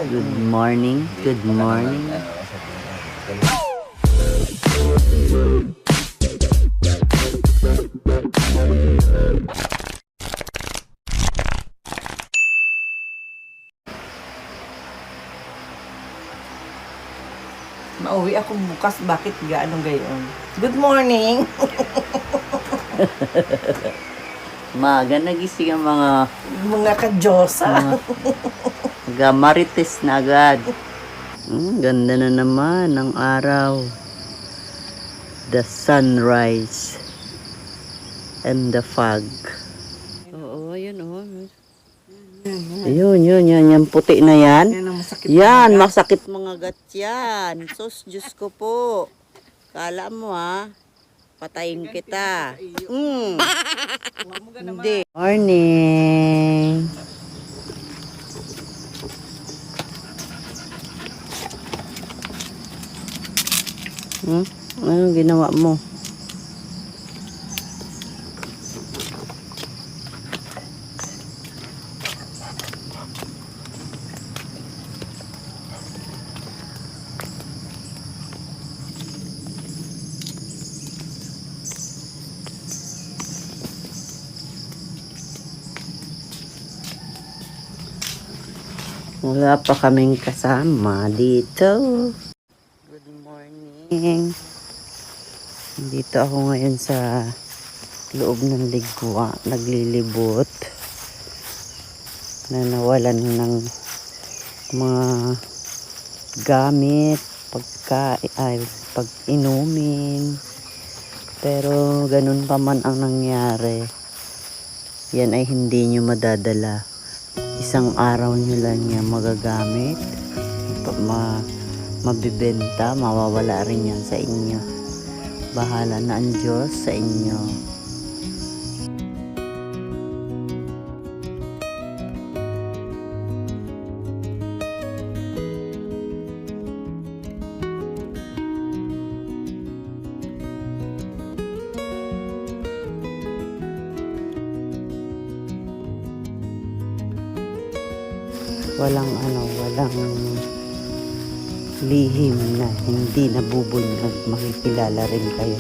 Good morning, good morning. Mauwi ako bukas, bakit gaano gayon? Good morning! Maga nagising ang Mga kadyosa. mga marites na agad. Ganda na naman ng araw. The sunrise and the fog. Oo, yun oh. Yun, yung puti na yan. Yan ang masakit. Yan, masakit mga gat yan. Sus, Diyos ko po. Kala mo ha, patayin kita. Hindi. Morning. Ano ginawa mo? Wala pa kaming kasama dito. Good morning. Dito ako ngayon sa loob ng ligwa. Naglilibot. Na nawalan ng mga gamit, pag-inumin. Pero ganun pa man ang nangyari. Yan ay hindi nyo madadala. Isang araw nyo lang yan magagamit, mabibenta, mawawala rin yan sa inyo. Bahala na ang Diyos sa inyo. Walang lihim na hindi nabubunyag, makikilala rin kayo.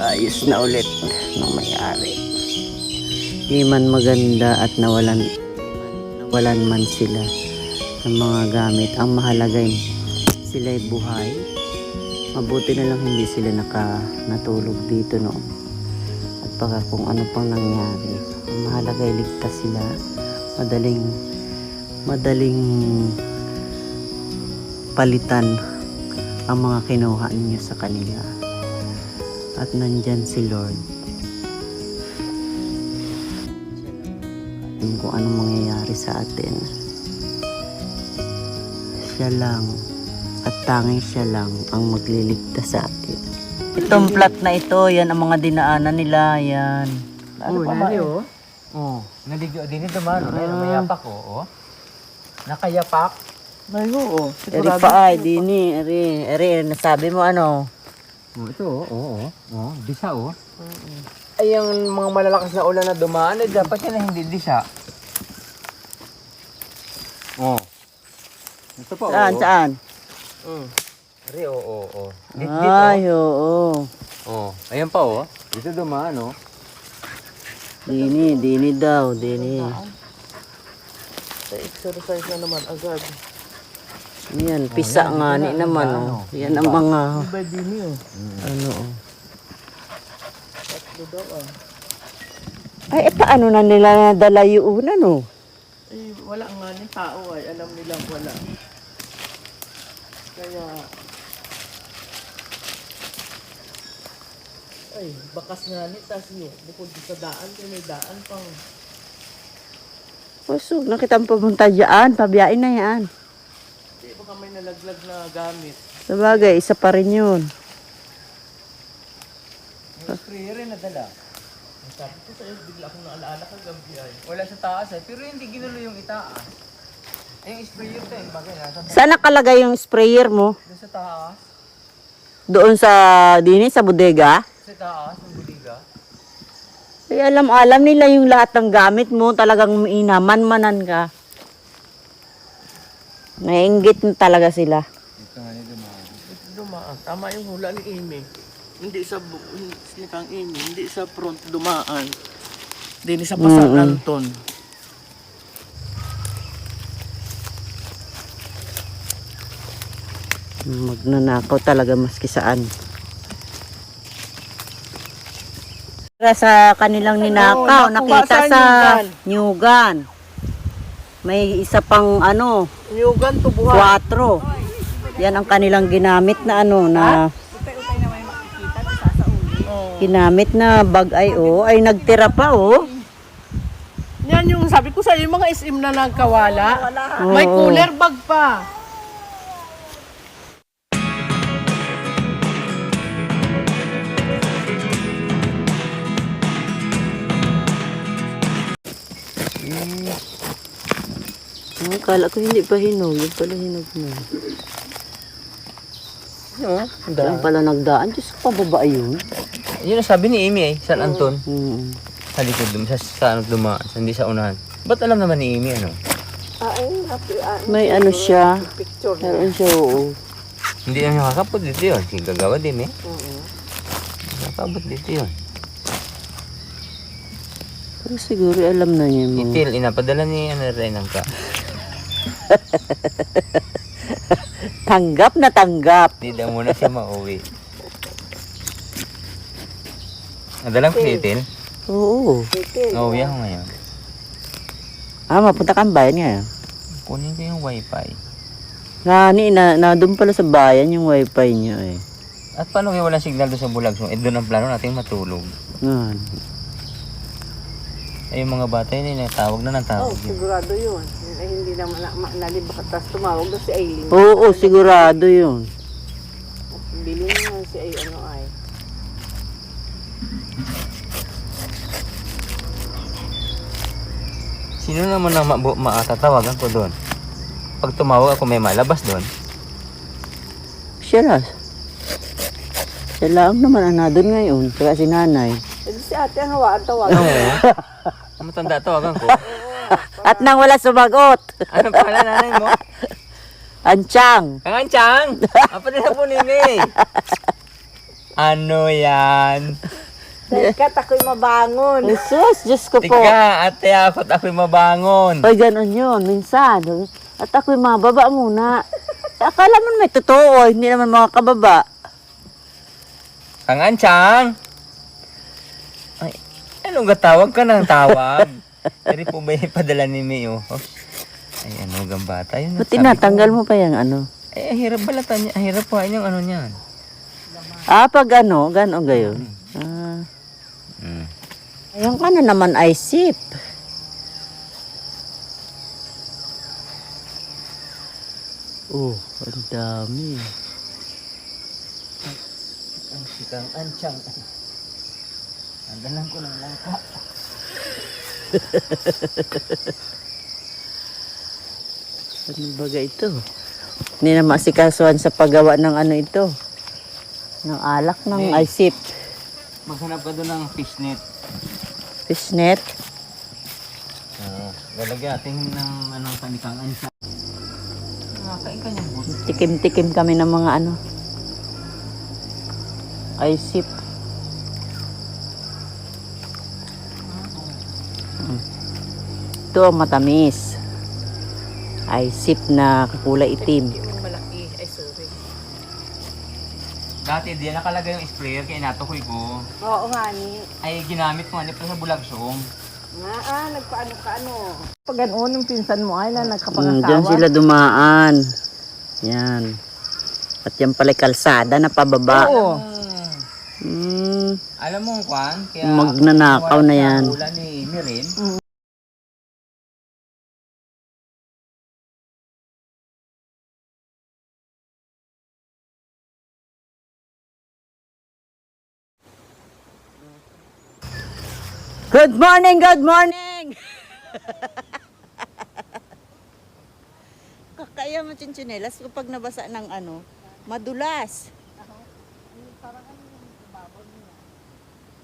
Ayos na ulit ng may-ari. Di man maganda at nawalan man sila ng mga gamit. Ang mahalaga sila'y buhay. Mabuti na lang hindi sila natulog dito noon. At baka kung ano pang nangyari. Ang mahalaga ay ligtas sila. Madaling palitan ang mga kinuha niyo sa kanila. At nandyan si Lord. Kung anong mangyayari sa atin. Siya lang. At tanging siya lang ang magliligtas sa atin. Itong plot na ito, yan ang mga dinaanan nila. Yan. Ano pa ba? Naligyo din ito man. Mayapak oh. Nakayapak. Ay, oo. Eri pa ay, dini. Eri, nasabi mo ano? Ito disa Ay, yung mga malalakas na ulan na dumaan, dapat yan na hindi disa. Ito pa Saan? Ari, Ay, oo. Ayan pa Dito dumaan Dini daw, dini. Sa exercise na naman agad. Yan, pisa nga ni naman Yan ang mga Iba din yun. Tatlo daw Ay, paano na nila nadala yung una wala nga ni tao ay. Alam nilang wala. Kaya Ay, bakas nga ni, tas yun, bukod sa daan, may daan pang Kusog, nakita mo pumunta dyan. Pabiyain na yan. Hindi, baka may nalaglag na gamit. Sabagay, isa pa rin yun. Yung sprayer rin nadala. Sabi ko sa'yo, bigla akong naalaala kagabi ay. Wala sa taas eh. Pero hindi ginulo yung itaas. Ay, yung sprayer to eh. Bagay nasa Saan nakalagay yung sprayer mo? doon sa taas. Doon sa dini, sa bodega? Sa taas, ng buliga. Ay, alam nila yung lahat ng gamit mo. Talagang inaman-manan ka. Nainggit na talaga sila. Ito nga yung dumaan. Dumaan. Tama yung hula ni Amy. Hindi sa kang Amy, hindi sa front dumaan. Hindi sa pasang Anton. Magnanakaw talaga maski saan. Para sa kanilang ninakaw, nakuha nakita sa sa Nyugan. May isa pang ano, Nyugan, tubuhan. 4. Yan ang kanilang ginamit na ano na ginamit na bag ay nagtira pa Yan yung sabi ko sa'yo, yung mga SM na nagkawala. May Oo. cooler bag pa. Akala ko hindi pa hinog, yung pala hinog na. Saan pala nagdaan? Diyos ko, pababa yun. Yun ang sabi ni Amy eh. San Anton. Sa likod dum sa ano dumaan. Hindi sa unahan. Ba't alam naman ni Amy ano? May ano siya. Picture. Meron siya, oo. Hindi na nakakapot dito yun. Sige, gagawa din eh. Nakakapot dito yun. Pero siguro alam na niya mo. Itil, inapadala ni ano rin ang ka. Tanggap na tanggap. Hindi daw muna siya mauwi. Nadalang ko si Itil? Oo. Mauwi ako ngayon. Mapunta kang bayan ngayon. Kunin ko yung wifi. Na doon pala sa bayan yung wifi niya eh. At paano kaya walang signal doon sa Bulagsong? Eh doon ang plano natin matulog. Yan. Ay yung mga bata yun eh, tawag na ng tawag. yun. Sigurado yun. Ay, hindi naman nalibak at tapos tumawag na si Aileen. Oo, sigurado yun. Bilhin naman si ay. Sino naman ang matatawagan ko doon? Pag tumawag ako may malabas doon. Siya lang. Siya lang naman ang doon ngayon. Kaya si nanay. Si ate ang hawaan tawag. Ang matanda tawagan ko. At nang wala sumagot. Ano pala nanay mo? Anchang. Kanganchang! Apa din po nini? Ano yan? Kat ako'y mabangon. Jesus, Diyos ko po. Tika, ate ako't ako'y mabangon. Ay, ganun yun. Minsan. At ako'y mababa muna. Akala mo may totoo. Hindi naman mga kababa. Kanganchang! Ay, anong gatawag ka ng tawag? Dari po ba yung padala ni Mio? Ay, ano, gambata. Yun, Ba't sabi tinatanggal ko. mo pa yung ano? Eh, hirap balatan niya. Hirap pa yung ano niyan. Pag ano, gano'n gayon. Mm. Ayun ka na naman ay sip. Oh, ang dami. Ang sikang anchang. Andalan ko ng langka. Ano baga ito? Hindi na masikasuhan sa paggawa ng ano ito. Ng alak ng Hey. isip. Maghanap ka doon ng fishnet. Fishnet. Lalagyan natin ng anong kanikang anchang. Nakakain ka niyang buto. Tikim-tikim kami ng mga ano. Isip. Ito ang matamis. Isip na kulay itim. Yung malaki. Ay, sorry. Dati di nakalagay yung sprayer kaya inatokoy ko. Oo nga ni. Ay ginamit ko nga pa sa Bulagsong. Nagpaano-kaano. Pag ganoon yung pinsan mo ay na Diyan nagkapangasawa. sila dumaan. Yan. At yan pala kalsada na pababa. Oo. Alam mo kwan, kaya Magnanakaw na yan. Ulan ni Mirin. Good morning, good morning! Kakaya mo chinchinelas kapag nabasa ng ano, madulas.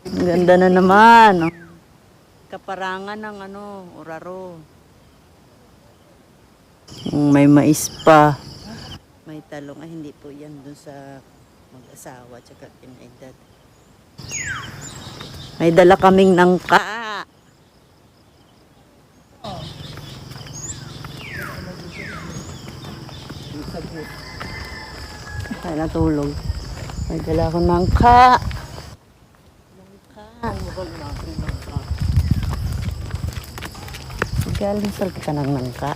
Ang ganda na naman. Oh. Kaparangan ng ano, Oraro. May mais pa. May talong. Ay, hindi po yan dun sa mag-asawa tsaka kinaedad. May dala kaming nangka. Tayo natulog. May dala akong nangka. Galing sa kita ng nangka.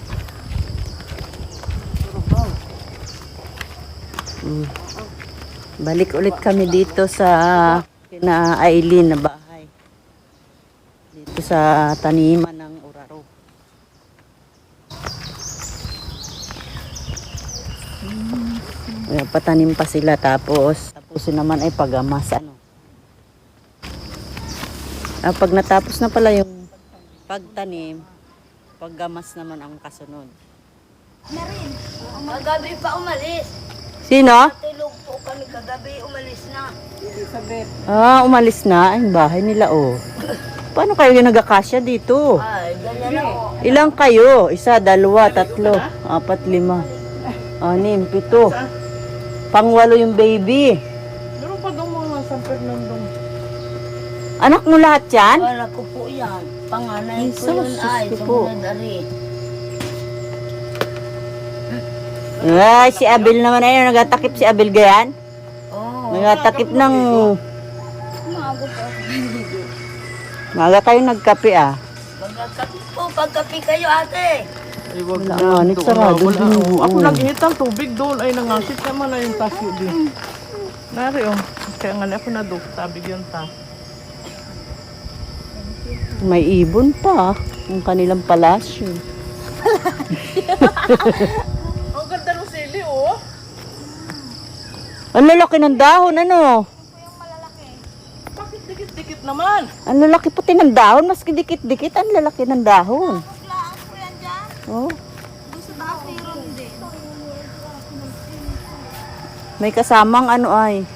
Balik ulit kami dito sa kina Aileen na bahay. Dito sa taniman ng Oraro. Patanim pa sila tapos naman ay pagamas ano. Pag natapos na pala yung pagtanim, paggamas naman ang kasunod. Marin, kagabi pa umalis. Sino? Tulog po kami kagabi, umalis na. Umalis na. Ay, bahay nila, oh. Paano kayo yung nagkakasya dito? Ay, ganyan na po. Ilang kayo? Isa, dalawa, tatlo, apat, lima, anim, pito. Pangwalo yung baby. Meron pa daw mga San Fernando. Anak mo lahat yan? Wala ko po yan. Panganay ko Sus, yun ay, sus po. sumunod ari. Ay, si Abel naman ayun. Nagatakip si Abel gayan? Oo. Nagatakip ng... Umago po. Maga kayo nagkape, ah. Magkakapi po, pagkapi kayo ate. Ay, wag Wala na. nga, nagsarado Wala, din. oh. Ako Oo. nag-ihit ng tubig doon. Ay, nangasit naman na yung tasyo din. Nari, oh. Kaya nga ako na doon. Sabi yun ta. May ibon pa, ang kanilang palasyo. Ang ganda ng sili, oh. Ang lalaki ng dahon, ano? Bakit dikit-dikit naman? Ang lalaki pati ng dahon, maski dikit-dikit, ang lalaki ng dahon. Maglaan po yan dyan. Oh, Doon sa taas mayroon din. may kasamang ano ay.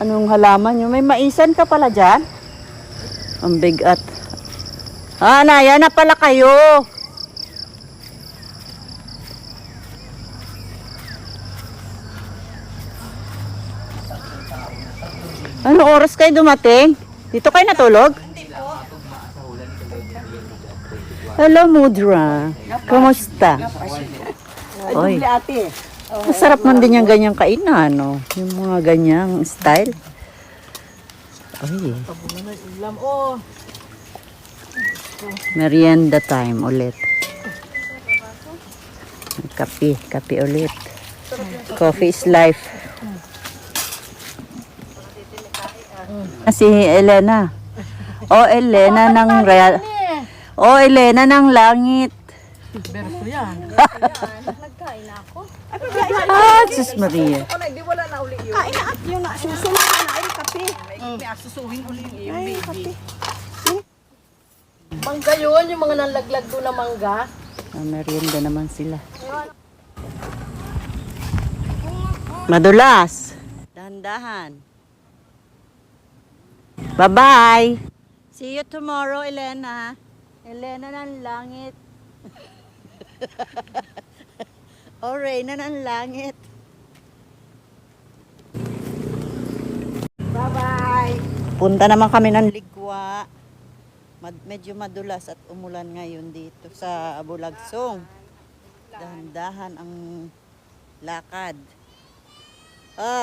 Anong halaman nyo? May maisan ka pala dyan? Ang bigat. Naya na pala kayo. Ano oras kayo dumating? Dito kayo natulog? Hello, Mudra. Kumusta? Oy. Masarap man din yung ganyang kainan, no? Yung mga ganyang style. Oy. Tabunan na yung ulam, oh. Merienda time ulit. Kape ulit. Coffee is life. Si Elena. Elena ng real. Elena ng langit. Berso yan. Nagkain na ako. Sus Maria. Hindi wala na uli yun. Kain na at yun na. Susunod na ay kape. May asusuhin uli yung baby. Mangga yun, yung mga nalaglag doon na mangga. Merienda naman sila. Madulas. Dahan-dahan. Bye-bye. See you tomorrow, Elena. Elena ng langit. Reyna ng langit. Bye-bye. Punta naman kami ng Ligwa. Medyo madulas at umulan ngayon dito sa Bulagsong. Dahan-dahan ang lakad.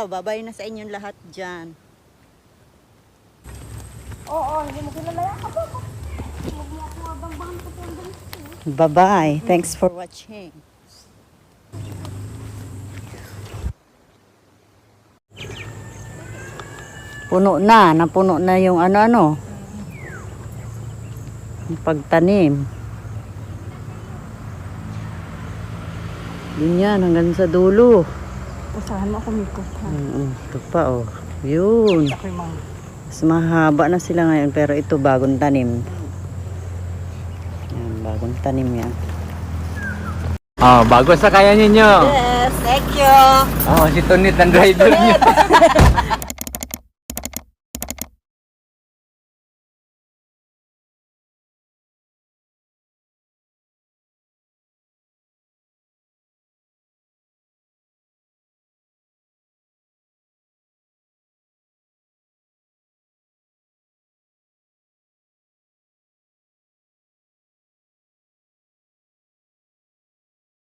Bye-bye na sa inyong lahat dyan. Hindi mo kilala yan. Huwag mo ako mabangbangan ko yung ganito. Bye-bye. Thanks for watching. Napuno na yung ano-ano. Yung pagtanim. Yun yan, hanggang sa dulo. Usahan mo ako mikot ha. Ito pa, oh. Yun. Okay, mga. Mas mahaba na sila ngayon pero ito bagong tanim. Yan, bagong tanim yan. Oh, bago sa kaya ninyo. Yes, thank you. Oh, si Tonit ang driver niyo.